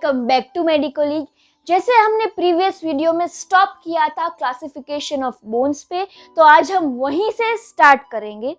Welcome back to मेडिकोलीग। जैसे हमने previous video में स्टॉप किया था क्लासिफिकेशन ऑफ बोन्स पे, तो आज हम वहीं से स्टार्ट करेंगे।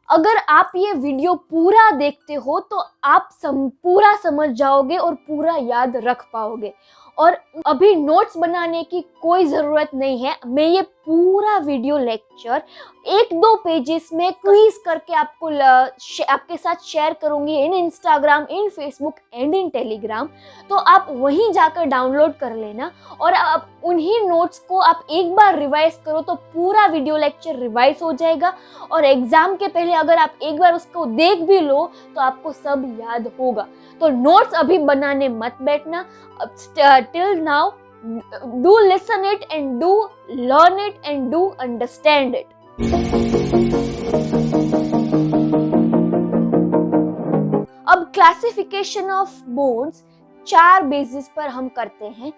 अगर आप ये वीडियो पूरा देखते हो तो आप पूरा समझ जाओगे और पूरा याद रख पाओगे। और अभी नोट्स बनाने की कोई ज़रूरत नहीं है। मैं ये पूरा वीडियो लेक्चर 1-2 पेजेस में क्विज करके आपके साथ शेयर करूंगी in Instagram, in Facebook and in Telegram. तो आप वहीं जाकर डाउनलोड कर लेना और आप उन्हीं नोट्स को आप एक बार रिवाइज करो तो पूरा वीडियो लेक्चर रिवाइज हो जाएगा। और एग्जाम के पहले अगर आप एक बार उसको देख भी लो तो आपको सब याद होगा। तो नोट्स अभी बनाने मत बैठना। Till now, do listen it and do learn it and do understand it. अब क्लासिफिकेशन ऑफ बोन्स 4 बेसिस पर हम करते हैं।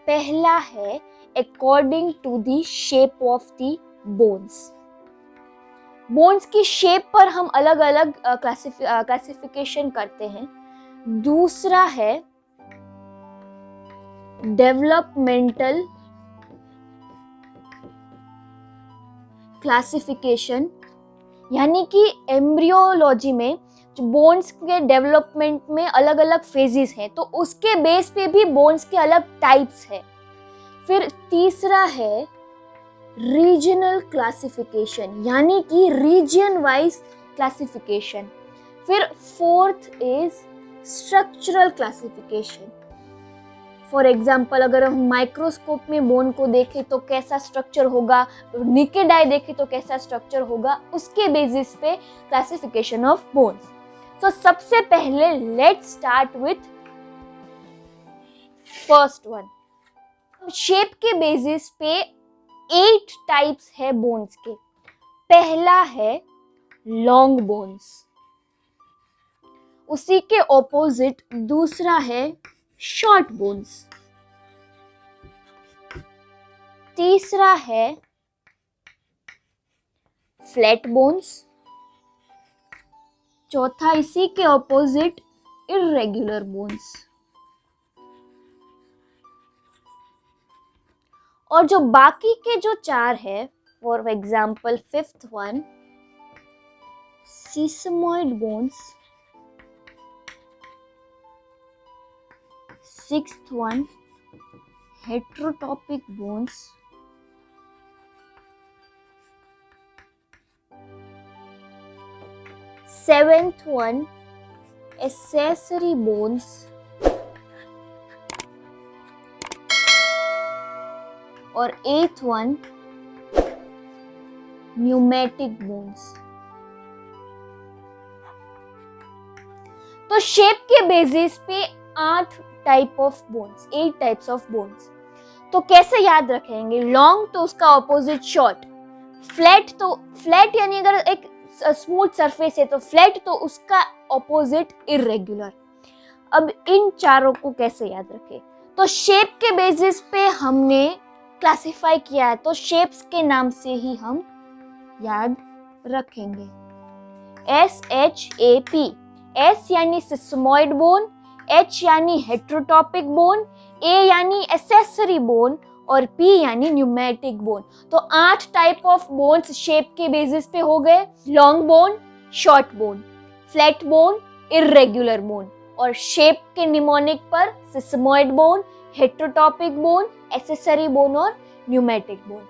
पहला है according to the shape of the bones. Bones की शेप पर हम अलग अलग क्लासिफिकेशन करते हैं। दूसरा है डेवलपमेंटल क्लासिफिकेशन, यानी कि एम्ब्रियोलॉजी में जो बोन्स के डेवलपमेंट में अलग अलग फेजेस हैं, तो उसके बेस पे भी बोन्स के अलग टाइप्स हैं। फिर तीसरा है रीजनल क्लासिफिकेशन, यानी कि रीजन वाइज क्लासिफिकेशन। फिर fourth is structural classification. For example, अगर हम माइक्रोस्कोप में बोन को देखें तो कैसा स्ट्रक्चर होगा, निकेड आई देखें तो कैसा स्ट्रक्चर होगा, उसके बेसिस पे क्लासिफिकेशन ऑफ बोन्स। तो सबसे पहले let's start with first one. Shape के बेसिस पे 8 टाइप्स है बोन्स के। पहला है लॉन्ग बोन्स, उसी के ऑपोजिट दूसरा है शॉर्ट बोन्स, तीसरा है फ्लैट बोन्स, चौथा इसी के ऑपोजिट इर्रेगुलर बोन्स, और जो बाकी के जो 4 है, for example fifth one sesamoid bones, sixth one heterotopic bones, seventh one accessory bones, और eighth one pneumatic bones। तो शेप के बेसिस पे 8 type of bones, 8 types of bones. तो कैसे याद रखेंगे? लॉन्ग तो उसका ऑपोजिट शॉर्ट, फ्लैट यानी अगर एक स्मूथ सरफेस है तो फ्लैट, तो उसका ऑपोजिट इर्रेगुलर। अब इन चारों को कैसे याद रखें? तो शेप के बेसिस पे हमने क्लासिफाई किया है, तो शेप्स के नाम से ही हम याद रखेंगे। SHAP, S यानी सिस्मॉइड बोन, H यानी हेट्रोटॉपिक बोन, A यानी एक्सेसरी बोन और P यानी न्यूमेटिक बोन। तो 8 टाइप ऑफ बोन्स शेप के बेसिस पे हो गए। Long bone, short bone, flat bone, irregular bone, और शेप के निमोनिक पर sesamoid bone, हेट्रोटॉपिक bone, accessory bone और न्यूमेटिक बोन।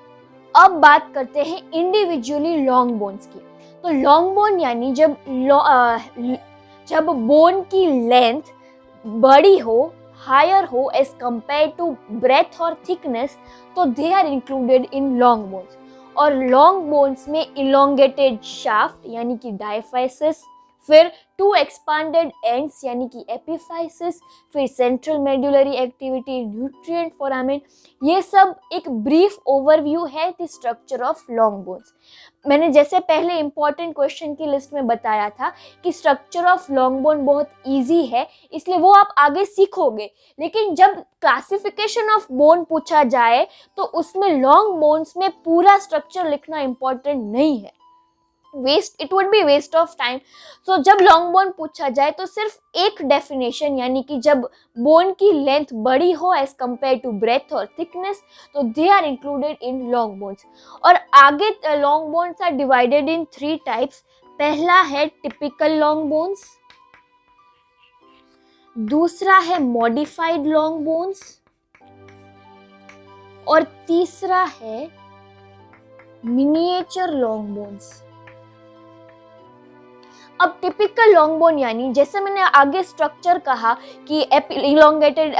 अब बात करते हैं इंडिविजुअली लॉन्ग बोन्स की। तो लॉन्ग बोन यानी जब बोन की लेंथ बड़ी हो, हायर हो एज कंपेयर टू ब्रेथ और थिकनेस, तो they are included in long bones. और लॉन्ग बोन्स में इलोंगेटेड शाफ्ट यानी कि डायफाइसिस, फिर 2 एक्सपांडेड एंड्स यानी कि एपिफाइसिस, फिर central medullary activity, nutrient foramen. ये सब एक ब्रीफ ओवरव्यू है the structure of long bones. मैंने जैसे पहले इंपॉर्टेंट क्वेश्चन की लिस्ट में बताया था कि स्ट्रक्चर ऑफ लॉन्ग बोन बहुत इजी है, इसलिए वो आप आगे सीखोगे। लेकिन जब क्लासिफिकेशन ऑफ बोन पूछा जाए तो उसमें लॉन्ग बोन्स में पूरा स्ट्रक्चर लिखना इंपॉर्टेंट नहीं है। It would be waste of time. So जब लॉन्ग बोन पूछा जाए तो सिर्फ एक डेफिनेशन, यानी कि जब बोन की लेंथ बड़ी हो एज कंपेयर टू ब्रेथ और थिकनेस, तो they are included in long bones. और आगे long bones are divided in 3 types. पहला है टिपिकल लॉन्ग बोन्स, दूसरा है मॉडिफाइड लॉन्ग बोन्स, और तीसरा है मिनिएचर लॉन्ग बोन्स। अब टिपिकल लॉन्ग बोन यानी जैसे मैंने आगे स्ट्रक्चर कहा कि elongated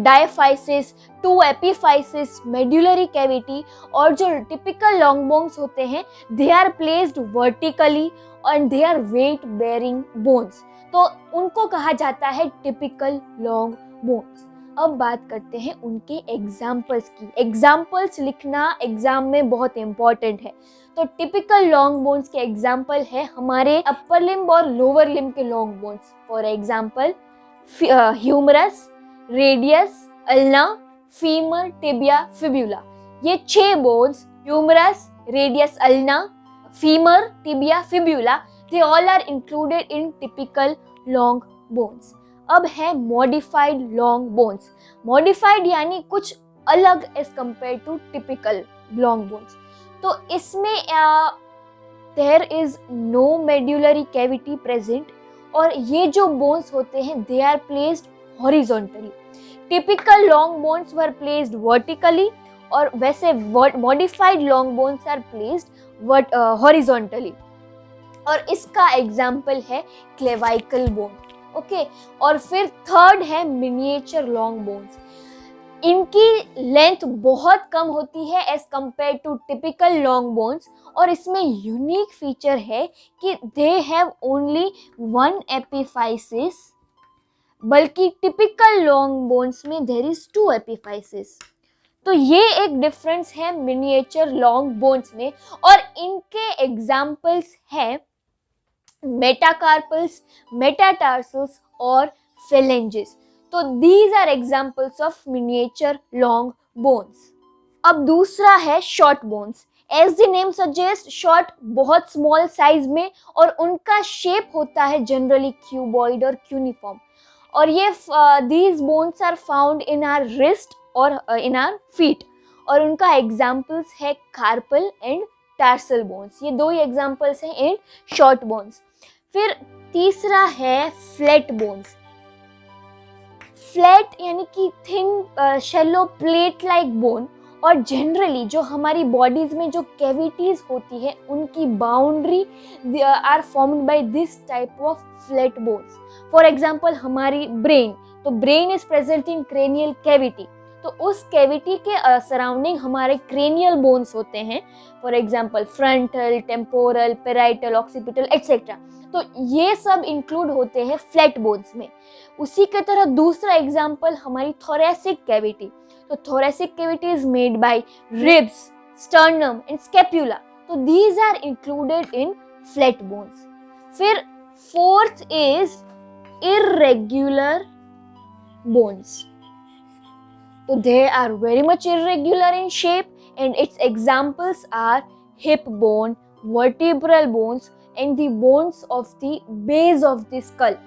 diaphysis, 2 epiphysis, medullary cavity, और जो टिपिकल लॉन्ग बोन्स होते हैं they are placed vertically and they are weight bearing bones, तो उनको कहा जाता है टिपिकल लॉन्ग बोन्स। अब बात करते हैं उनके एग्जाम्पल्स की। एग्जाम्पल्स लिखना एग्जाम में बहुत इंपॉर्टेंट है। तो टिपिकल लॉन्ग बोन्स के एग्जाम्पल है हमारे अपर लिम्ब और लोअर लिम्ब के long bones. For example humerus, radius, ulna, femur, tibia, fibula. ये 6 bones, humerus, radius, ulna, femur, tibia, fibula, they all are included in typical long bones. अब है modified long bones. Modified यानी कुछ अलग as compare to typical long bones. तो इसमें there is no medullary cavity present, और ये जो बोन्स होते हैं they are placed horizontally. Typical long bones were placed vertically, और वैसे modified long bones are placed horizontally. और इसका एग्जाम्पल है क्लेवाइकल बोन। ओके, और फिर थर्ड है मिनिएचर लॉन्ग बोन्स। इनकी लेंथ बहुत कम होती है as compare to typical long bones, और इसमें यूनिक फीचर है कि दे हैव ओनली 1 एपिफाइसिस, बल्कि टिपिकल लॉन्ग बोन्स में देयर इज 2 एपिफाइसिस। तो ये एक डिफरेंस है मिनिएचर लॉन्ग बोन्स में, और इनके एग्जाम्पल्स हैं मेटाकार्पल्स, मेटाटार्सल्स और फेलेंजेस। तो these are examples of miniature long bones. अब दूसरा है short bones. As the name suggests, short बहुत small size में, और उनका shape होता है generally cuboid और cuneiform, और ये these bones are found in our wrist और in our feet, और उनका examples है carpal and tarsal bones। ये 2 ही examples हैं in short bones। फिर तीसरा है flat bones। फ्लैट यानी कि thin shallow plate like bone, और जनरली जो हमारी बॉडीज में जो कैविटीज होती है उनकी boundary are formed by this type of flat bones. For example हमारी ब्रेन, तो brain is present in cranial cavity, तो उस कैविटी के सराउंडिंग हमारे क्रेनियल बोन्स होते हैं। For example frontal, temporal, parietal, occipital etcetera. तो ये सब इंक्लूड होते हैं फ्लैट बोन्स में। उसी के तरह दूसरा एग्जांपल हमारी थोरेसिक कैविटी, तो thoracic cavity is made by ribs, sternum and scapula, तो these are included in flat bones. फिर फोर्थ इज इर्रेगुलर बोन्स, तो they are very much irregular in shape, and its examples are hip bone, vertebral bones and the bones of the base of the skull.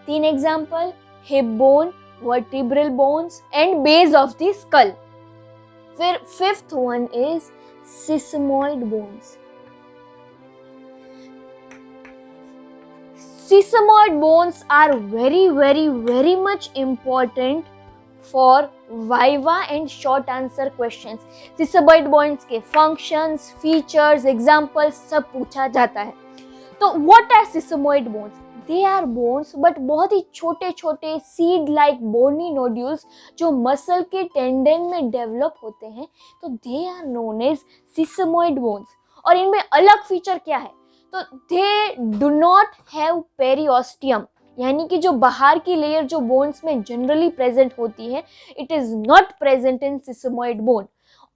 3 example: hip bone, vertebral bones and base of the skull. फिर fifth one is sesamoid bones. Sesamoid bones are very much important for viva and short answer questions. Sesamoid bones के functions, features, examples सब पूछा जाता है। तो what are sesamoid bones? They are bones but बहुत ही छोटे छोटे seed like bony nodules जो मसल के टेंडन में डेवलप होते हैं, तो they are known as sesamoid bones। और इनमें अलग फीचर क्या है? तो they do not have periosteum, यानी कि जो बाहर की लेयर जो बोन्स में जनरली प्रेजेंट होती है, it is not present in sesamoid bone.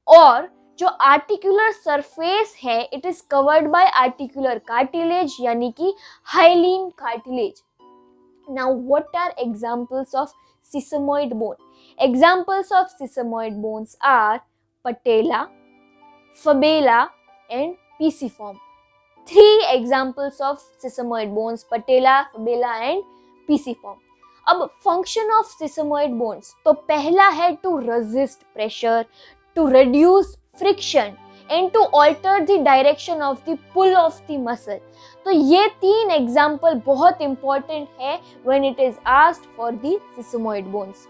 और जो आर्टिकुलर सरफेस है, it is covered by articular cartilage, यानी कि hyaline cartilage. Now what are examples of sesamoid bone? Examples of sesamoid bones are patella, fabella and pisiform. 3 examples of sesamoid bones, patella, fabella and pisiform. अब function of sesamoid bones, तो पहला है to resist pressure, to reduce friction and to alter the direction of the pull of the muscle. तो ये 3 example बहुत important है when it is asked for the sesamoid bones.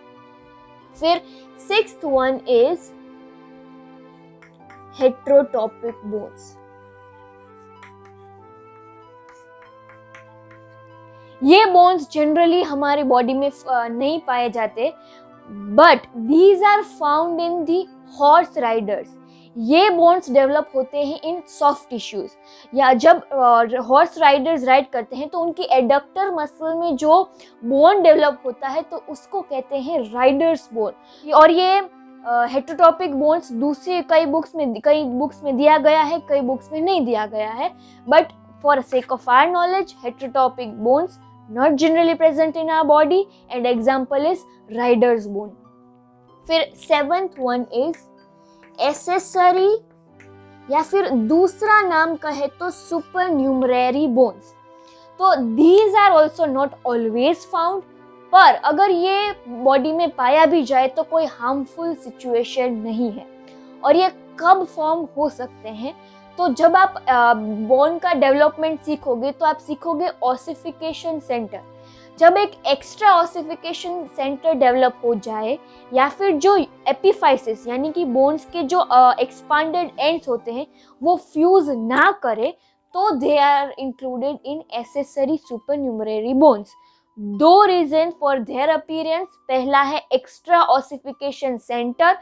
फिर 6th one is heterotopic bones. ये bones generally हमारे body में नहीं पाए जाते, but these are found in the horse riders. ये बोन्स डेवलप होते हैं इन सॉफ्ट टिश्यूज, या जब हॉर्स राइडर्स राइड करते हैं तो उनकी एडक्टर मसल में जो बोन डेवलप होता है तो उसको कहते हैं राइडर्स बोन। और ये हेट्रोटॉपिक बोन्स दूसरे कई बुक्स में दिया गया है, कई बुक्स में नहीं दिया गया है, but for sake of our knowledge, heterotopic bones not generally present in our body, and example is rider's bone. फिर 7th one is accessory, या फिर दूसरा नाम कहे तो सुपरन्यूमरेरी बोन्स। तो these are also not always found, पर अगर ये बॉडी में पाया भी जाए तो कोई हार्मफुल सिचुएशन नहीं है। और ये कब फॉर्म हो सकते हैं, तो जब आप बोन का डेवलपमेंट सीखोगे तो आप सीखोगे ऑसिफिकेशन सेंटर। जब एक एक्स्ट्रा ऑसिफिकेशन सेंटर डेवलप हो जाए, या फिर जो एपिफाइसिस यानी कि बोन्स के जो एक्सपांडेड एंड्स होते हैं वो फ्यूज ना करे, तो they are included in accessory supernumerary bones. 2 reason for their appearance, पहला है एक्स्ट्रा ऑसिफिकेशन सेंटर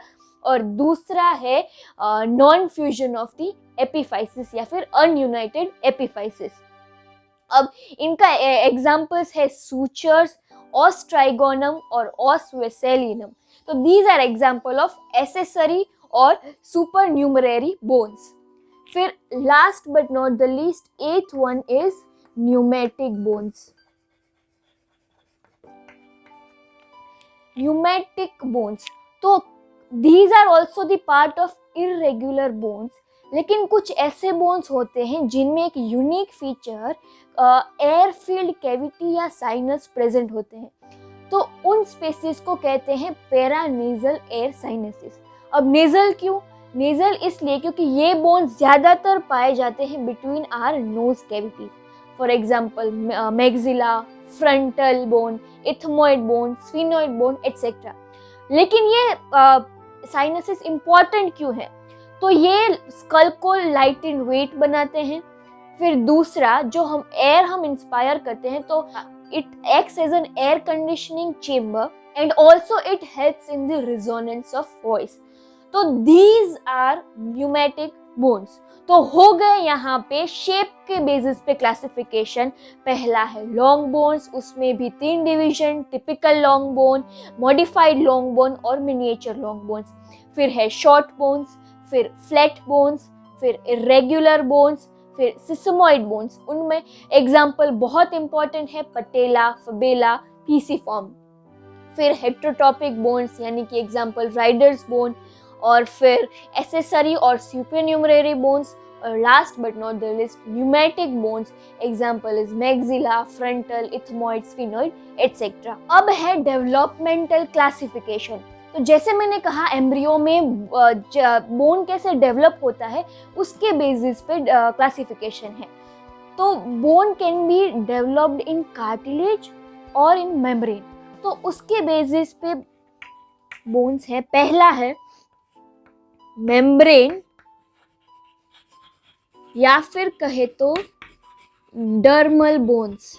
और दूसरा है non fusion of the epiphysis या फिर अनयूनाइटेड एपिफाइसिस। अब इनका एग्जांपल्स है सूचर्स, ऑस ट्राइगोनम और ऑस वेसेलिनम। तो these are example of accessory और सुपरन्यूमरेरी बोन्स। फिर last but not the least 8th one is pneumatic bones. Pneumatic bones, तो these are also the part of irregular bones, लेकिन कुछ ऐसे bones होते हैं जिनमें एक unique feature air filled cavity या साइनस प्रेजेंट होते हैं। तो उन स्पेसिस को कहते हैं पैरानेजल एयर साइनसिस। अब नेजल क्यों? नेजल इसलिए क्योंकि ये बोन्स ज़्यादातर पाए जाते हैं between our nose cavities. For example maxilla, frontal bone, ethmoid bone, sphenoid bone etcetera. लेकिन ये साइनसेस इंपॉर्टेंट क्यों है? तो ये स्कल को लाइट इन वेट बनाते हैं। फिर दूसरा, जो हम इंस्पायर करते हैं, तो it acts as an air conditioning chamber and also it helps in the resonance of voice. तो दीज आर न्यूमेटिक बोन्स। तो हो गए यहाँ पे शेप के बेसिस पे क्लासिफिकेशन। पहला है लॉन्ग बोन्स, उसमें भी 3 division, typical long bone, modified long bone और मिनिएचर लॉन्ग बोन्स। फिर है शॉर्ट बोन्स, फिर फ्लैट बोन्स, फिर इरेगुलर बोन्स, फिर सिसमोइड बोन्स। उनमें एग्जाम्पल बहुत इंपॉर्टेंट है पटेला, फबेला, पीसीफॉर्म। फिर हेट्रोटॉपिक बोन्स यानी कि एग्जाम्पल राइडर्स बोन, और फिर एसेसरी और सुपरन्यूमरेरी बोन्स, और last but not the list pneumatic bones. Example is maxilla, frontal, ethmoid, sphenoid etcetera. अब है डेवलपमेंटल क्लासिफिकेशन। तो जैसे मैंने कहा एम्ब्रियो में बोन कैसे डेवलप होता है उसके बेसिस पे क्लासिफिकेशन है। तो bone can be developed in cartilage और इन मेम्ब्रेन। तो उसके बेसिस पे बोन्स है। पहला है मेम्ब्रेन, या फिर कहे तो dermal bones.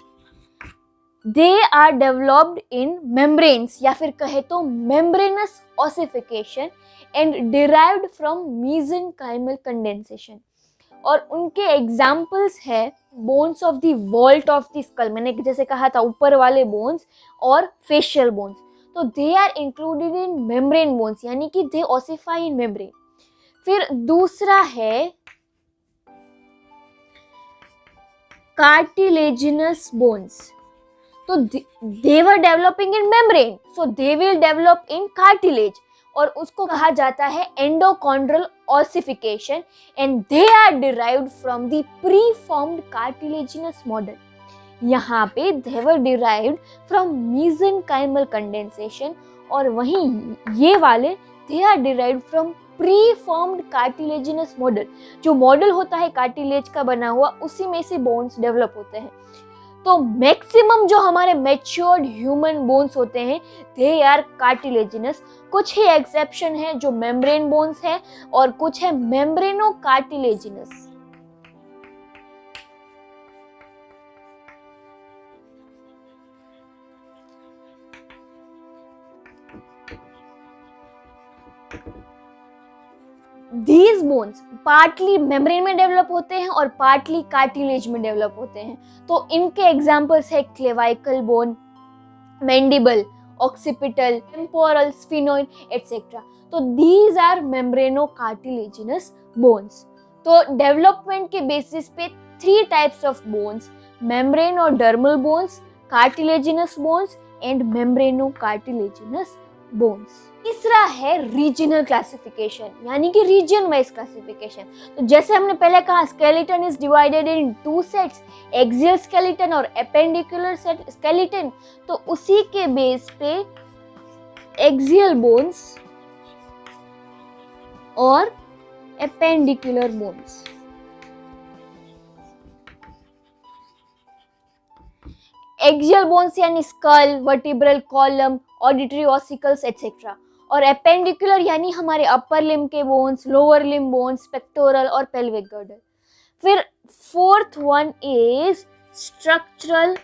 They are developed in membranes, या फिर कहे तो membranous ossification and derived from mesenchymal condensation. और उनके एग्जाम्पल्स है bones of the vault of the skull, मैंने जैसे कहा था ऊपर वाले बोन्स, और फेशियल बोन्स। तो they are included in membrane bones, यानी कि दे ऑसिफाई इन मेम्ब्रेन। फिर दूसरा है कार्टिलेजिनस बोन्स। तो they were developing in membrane, so they will develop in cartilage, और उसको कहा जाता है एंडोकॉन्ड्रल ossification and they are derived from the preformed cartilaginous model. यहाँ पे they were derived from mesenchymal condensation और वहीं ये वाले they are derived from preformed cartilaginous model. जो मॉडल होता है कार्टिलेज का बना हुआ, उसी में से बोन्स डेवलप होते हैं। तो मैक्सिमम जो हमारे मैच्योर्ड ह्यूमन बोन्स होते हैं दे आर कार्टिलेजिनस। कुछ ही एक्सेप्शन है जो मेम्ब्रेन बोन्स है और कुछ है membrano cartilaginous. These bones partly membrane में डेवलप होते हैं और पार्टली कार्टिलेज में डेवलप होते हैं। तो इनके एग्जांपल्स है clavicle bone, mandible, occipital, temporal, sphenoid etcetera. तो these are membrano cartilaginous bones. तो डेवलपमेंट के बेसिस पे 3 टाइप्स ऑफ बोन्स, मेम्ब्रेन और dermal bones, cartilaginous bones and membrano cartilaginous bones. तीसरा है रीजनल क्लासिफिकेशन, यानी कि रीजन वाइज क्लासिफिकेशन। तो जैसे हमने पहले कहा skeleton is divided in 2 sets, axial skeleton और एपेंडिकुलर स्केलेटन। तो उसी के बेस पे एक्सियल बोन्स और एपेंडिकुलर बोन्स। एक्सियल बोन्स यानी skull, vertebral column, auditory ossicles etcetera, और एपेंडिकुलर यानी हमारे अपर लिम्ब के bones, lower limb bones, pectoral और पेल्विक गर्डल। फिर 4th one is structural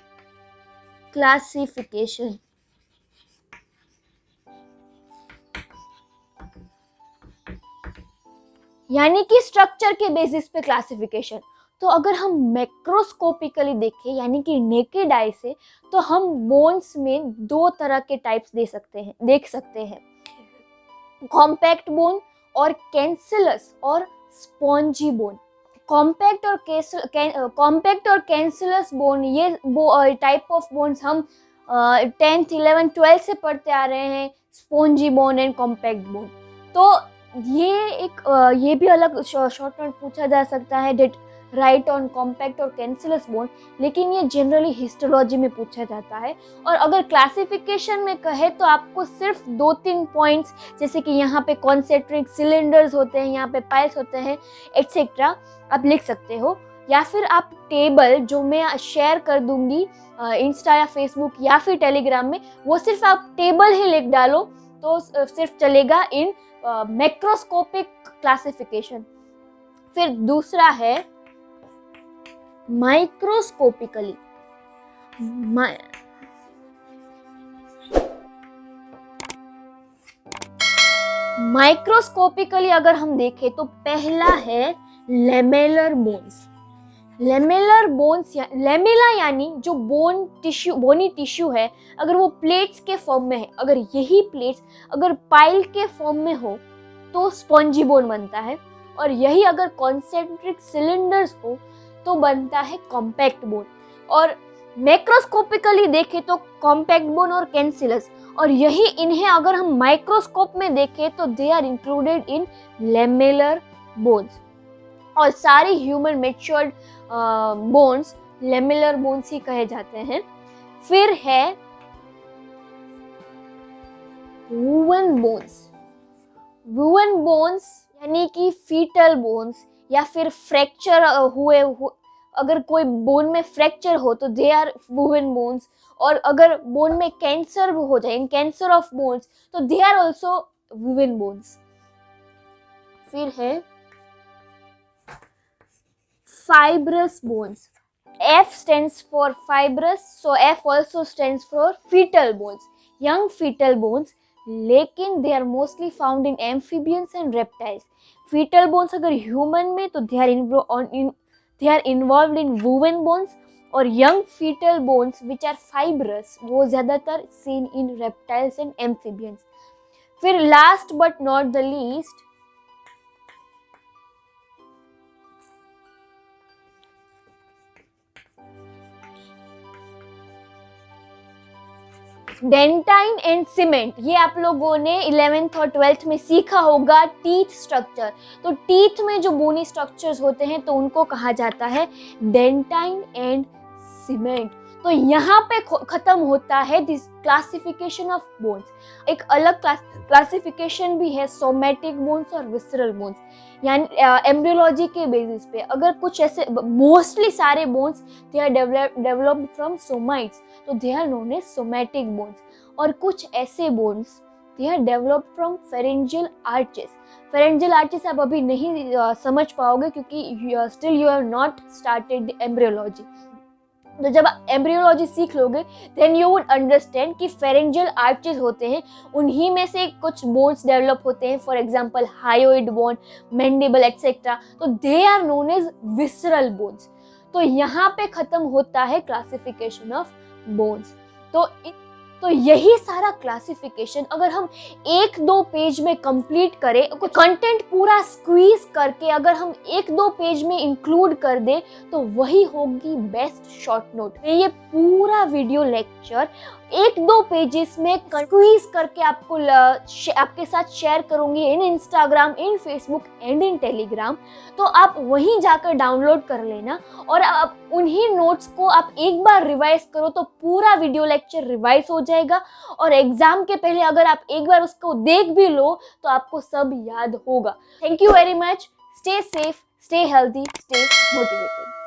classification. यानी कि स्ट्रक्चर के बेसिस पे क्लासिफिकेशन। तो अगर हम मैक्रोस्कोपिकली देखें यानी कि नेकेड आई से, तो हम बोन्स में 2 तरह के टाइप्स देख सकते हैं, कॉम्पैक्ट बोन और कैंसिलस और स्पॉन्जी बोन। कॉम्पैक्ट और कैंसिलस बोन, ये टाइप ऑफ बोन्स हम 10th 11th 12th से पढ़ते आ रहे हैं, spongy bone and compact bone. तो ये भी अलग शॉर्ट नोट पूछा जा सकता है, डेट राइट ऑन कॉम्पैक्ट और कैंसिलस बोन, लेकिन ये जनरली हिस्टोलॉजी में पूछा जाता है। और अगर क्लासिफिकेशन में कहे तो आपको सिर्फ 2-3 पॉइंट्स, जैसे कि यहाँ पे कॉन्सेंट्रिक सिलेंडर्स होते हैं, यहाँ पे पाइल्स होते हैं एटसेट्रा, आप लिख सकते हो। या फिर आप टेबल जो मैं शेयर कर दूंगी इंस्टा या फेसबुक या फिर टेलीग्राम में, वो सिर्फ आप टेबल ही लिख डालो तो सिर्फ चलेगा इन मैक्रोस्कोपिक क्लासिफिकेशन। फिर दूसरा है माइक्रोस्कोपिकली। माइक्रोस्कोपिकली अगर हम देखें तो पहला है लेमेलर बोन्स। लेमेलर बोन्स लेमेला यानी जो बोनी टिश्यू है, अगर वो प्लेट्स के फॉर्म में है, अगर यही प्लेट्स अगर पाइल के फॉर्म में हो तो स्पॉन्जी बोन बनता है, और यही अगर कॉन्सेंट्रिक सिलेंडर्स हो तो बनता है कॉम्पैक्ट बोन। और मैक्रोस्कोपिकली देखें तो कॉम्पैक्ट बोन और कैंसिलस, और यही इन्हें अगर हम माइक्रोस्कोप में देखें तो they are included in lamellar bones. और सारे human matured bones lamellar bones ही कहे जाते हैं। फिर है वुवन बोन्स। वुवन बोन्स यानी कि फीटल बोन्स या फिर फ्रैक्चर अगर कोई बोन में फ्रैक्चर हो तो दे आर वुवन बोन्स, और अगर बोन में कैंसर हो जाए, इन कैंसर ऑफ बोन्स, तो they are also woven bones. फिर है fibrous bones. F stands for fibrous, so F also stands for fetal bones. Young fetal bones, लेकिन they are mostly found in amphibians and reptiles. Fetal bones अगर human में तो they are involved in woven bones, और young fetal bones which are fibrous वो ज़्यादातर seen in reptiles and amphibians. फिर last but not the least dentine and cement, ये आप लोगों ने 11th और 12th में सीखा होगा टीथ स्ट्रक्चर। तो टीथ में जो बोनी स्ट्रक्चर्स होते हैं तो उनको कहा जाता है डेंटाइन एंड सीमेंट। तो यहाँ पे खत्म होता है दिस क्लासिफिकेशन ऑफ बोन्स। एक अलग क्लासिफिकेशन भी है सोमैटिक बोन्स और विसरल बोन्स, यानी एम्ब्रियोलॉजी के बेसिस पे। अगर कुछ ऐसे मोस्टली सारे bones they are developed from somites, तो they are known as somatic bones. और कुछ ऐसे bones they are developed from pharyngeal arches. Pharyngeal arches आप अभी नहीं समझ पाओगे क्योंकि still you have not started embryology. तो जब आप एम्ब्रियोलॉजी सीख लोगे देन यू वुड अंडरस्टैंड कि फेरेंजियल आर्चेस होते हैं, उन्हीं में से कुछ बोन्स डेवलप होते हैं, for example hyoid bone, mandible etcetera, तो they are known as visceral bones. तो यहाँ पे खत्म होता है क्लासिफिकेशन ऑफ बोन्स। तो यही सारा क्लासिफिकेशन अगर हम 1-2 पेज में कंप्लीट करें, कंटेंट पूरा स्क्वीज करके अगर हम 1-2 पेज में इंक्लूड कर दें, तो वही होगी बेस्ट शॉर्ट नोट। ये पूरा वीडियो लेक्चर 1-2 पेजेस में स्क्वीज करके आपके साथ शेयर करूंगी in Instagram, in Facebook and in Telegram. तो आप वहीं जाकर डाउनलोड कर लेना और आप उन्हीं नोट्स को आप एक बार रिवाइज करो तो पूरा वीडियो लेक्चर रिवाइज हो जाएगा। और एग्जाम के पहले अगर आप एक बार उसको देख भी लो तो आपको सब याद होगा। Thank you very much. Stay safe, stay healthy, stay motivated.